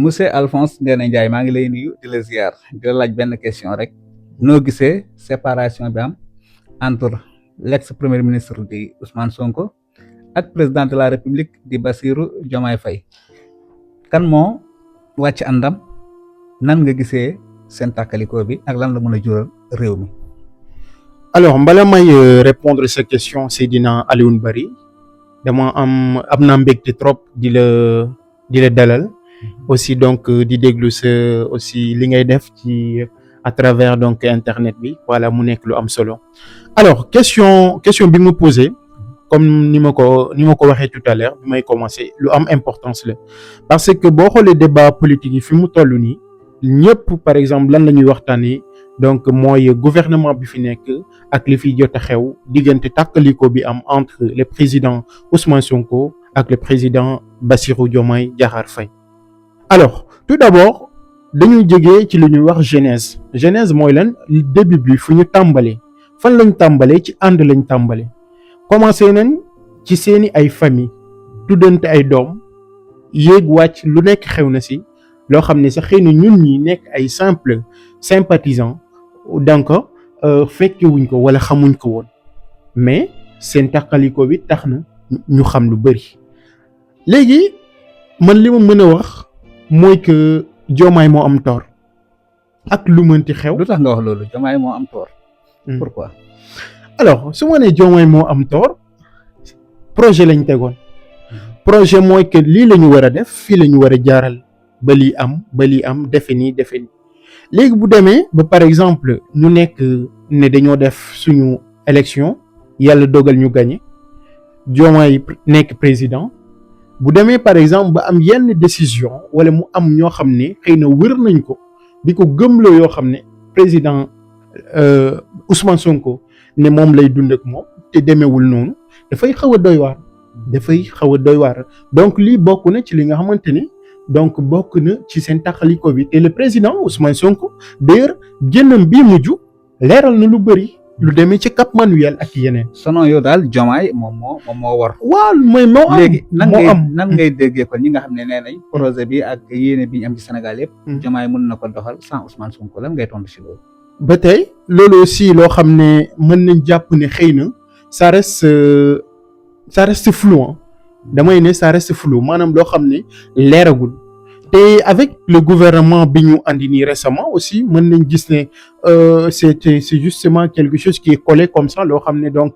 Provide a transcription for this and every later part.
monsieur Alphonse Ndéné Ndiaye maa ngi lay nuyu di la ziar di la laaj benn question rek noo gisee séparation bi am entre l'ex premier ministre di Ousmane Sonko ak président de la République di Bassirou Diomaye Faye kan moo wàcc àndam nan nga gisee seen tàkkalikoo bi ak lan la mën a jural réew mi. Alors mbala may répondre sa question Seydina Alioune Bari dama am naa mbégte trop di la dalal aussi donc di déglu sa aussi li ngay def ci à travers donc internet bi voilà mu nekk lu am solo. Alors question bi mu posé comme ni ma ko waxee tout à l'heure bi may commencer lu am importance la parce que boo xoolee débat politique yi fi mu toll nii ñëpp par exemple lan la ñuy waxtaanee donc mooy gouvernement bi fi nekk ak li fi jot a xew diggante tàkkaliko bi am entre le président Ousmane Sonko ak le président Bassirou Diomaye Diakhar Faye. Alors tout d'abord dañuy jógee ci lu ñuy wax genèse mooy lan début bi fu ñu tàmbalee fan lañ tàmbalee ci ànd lañ tàmbalee commencé nañ ci seeni ay famille tuddante ay doom yéeg wàcc lu nekk xew na si loo xam ne sax xëy na ñun ñi nekk ay simple sympathisants donc fekke wuñ ko wala xamuñ ko woon mais seen tàqaliko bi tax na ñu xam lu bari. Léegi man li ma mën a wax mooy que Diomaye moo am tort ak lu mënti xew. lu tax nga wax loolu Diomaye moo am tort. Pourquoi? Alors su ma nee Diomaye moo am tort projet lañ tegoon projet mooy que lii la ñu war a def fii la ñu war a jaaral ba lii am defe nii léegi bu demee ba par exemple ñu nekk ne dañoo def suñu élection yàlla dogal ñu gagné Diomaye nekk président bu demee par exemple ba am yenn décision wala mu am ñoo xam ne xëy na wër nañ ko di ko gëmloo yoo xam ne président Ousmane Sonko ne moom lay dund ak moom te demeewul noonu dafay xaw a doy waar donc lii bokk na ci li nga xamante ni donc bokk na ci seen taxaliko bi te le président Ousmane Sonko d'ailleurs génnam bii mujj leeral na lu bëri lu demee ci Cap Manuel ak yeneen. selon yow daal Diomaye moom moo war. waaw mooy moo am léegi nan ngay déggee kon ñi nga xam ne nee nañ projet bi ak yéene bi ñu am ci Sénégal yëpp. Diomaye mën na ko doxal sans Ousmane Sonko lan ngay tontu ci loolu. ba tey loolu aussi loo xam ne mën nañ jàpp ne xëy na ça reste flou damay ne ça reste flou maanaam loo xam ne leeragul te avec le gouvernement bi ñu andi nii récemment aussi mën nañ gis ne c'est justement quelque chose qui est collé comme ça loo xam ne donc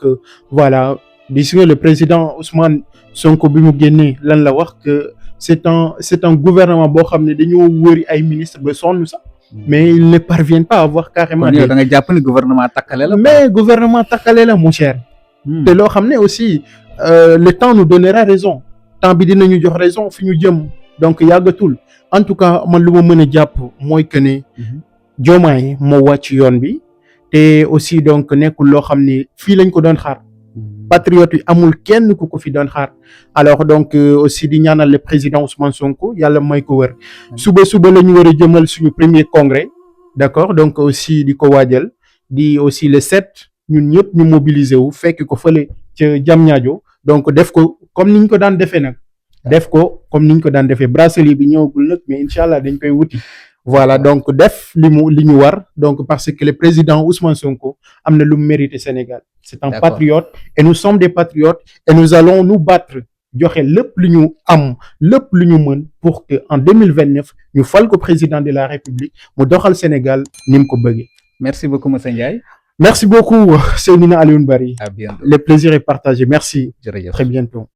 voilà gis nga le président Ousmane Sonko bi mu génnee lan la wax que c'est un gouvernement boo xam ne dañoo wëri ay ministre ba sonn sax mais ils ne parviennent pas à avoir carrément. da nga jàpp ne gouvernement takkale la. mais gouvernement takkale la mon cher. te loo xam ne aussi le temps nous donnera raison temps bi dinañu jox raison fi ñu jëm donc yàggatul en tout cas man lu ma mën a jàpp mooy que ne Diomaye moo wàcc yoon bi te aussi donc nekkul loo xam ne fii lañ ko doon xaar patriote yi amul kenn ku ko fi doon xaar alors donc aussi di ñaanal le président Ousmane Sonko yàlla may ko wër suba la ñu war a jëmal suñu premier congrès d'accord donc aussi di ko waajal di aussi le 7 ñun ñëpp ñu mobiliser wu fekk ko fële ca Diamniadio donc def ko comme niñ ko daan defee nag bracelet bi ñëwagul nag mais incha allah dañ koy wuti voilà donc def li ñu war donc parce que le président Ousmane Sonko am na lu mu mérité Sénégal c'est un patriote et nous sommes des patriotes et nous allons nous battre joxe lépp lu ñu am lépp lu ñu mën pour que en 2029 ñu fal ko président de la République mu doxal Sénégal ni mu ko bëggee. Merci beaucoup monsieur Ndiaye. Merci beaucoup Seydina Alioune Bari. À bientôt. Le plaisir est partagé. Merci. Jërëjëf. Très bientôt.